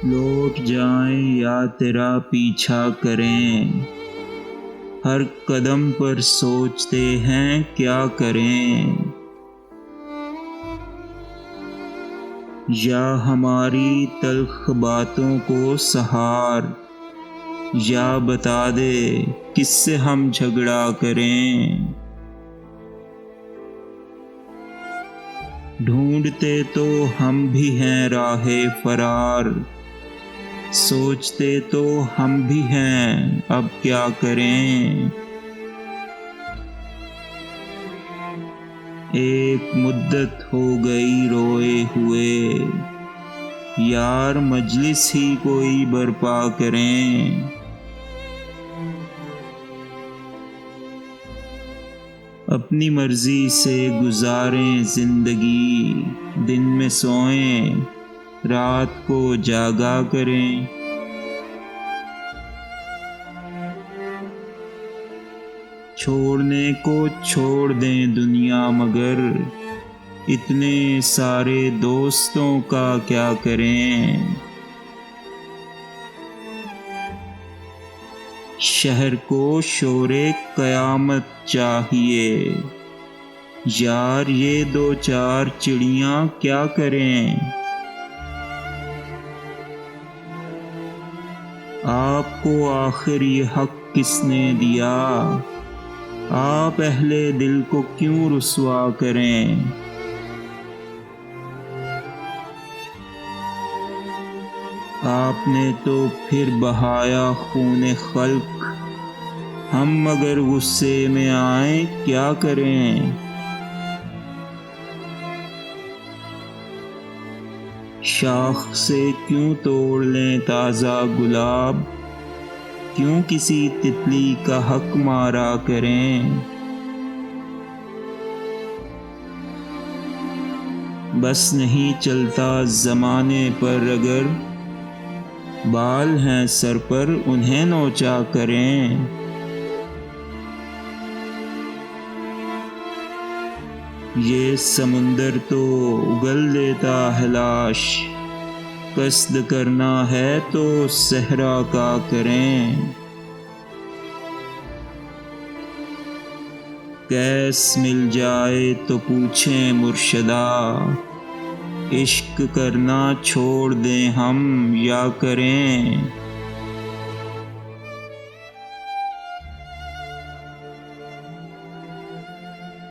لوٹ جائیں یا تیرا پیچھا کریں، ہر قدم پر سوچتے ہیں کیا کریں۔ یا ہماری تلخ باتوں کو سہار، یا بتا دے کس سے ہم جھگڑا کریں۔ ڈھونڈتے تو ہم بھی ہیں راہ فرار، سوچتے تو ہم بھی ہیں اب کیا کریں۔ ایک مدت ہو گئی روئے ہوئے، یار مجلس ہی کوئی برپا کریں۔ اپنی مرضی سے گزاریں زندگی، دن میں سوئیں رات کو جاگا کریں۔ چھوڑنے کو چھوڑ دیں دنیا مگر، اتنے سارے دوستوں کا کیا کریں۔ شہر کو شور قیامت چاہیے، یار یہ دو چار چڑیاں کیا کریں۔ آپ کو آخر یہ حق کس نے دیا، آپ اہل دل کو کیوں رسوا کریں۔ آپ نے تو پھر بہایا خون خلق، ہم مگر غصے میں آئیں کیا کریں۔ شاخ سے کیوں توڑ لیں تازہ گلاب، کیوں کسی تتلی کا حق مارا کریں۔ بس نہیں چلتا زمانے پر اگر، بال ہیں سر پر انہیں نوچا کریں۔ یہ سمندر تو اگل دیتا ہے لاش، قصد کرنا ہے تو صحرا کا کریں۔ کیس مل جائے تو پوچھیں مرشدہ، عشق کرنا چھوڑ دیں ہم یا کریں۔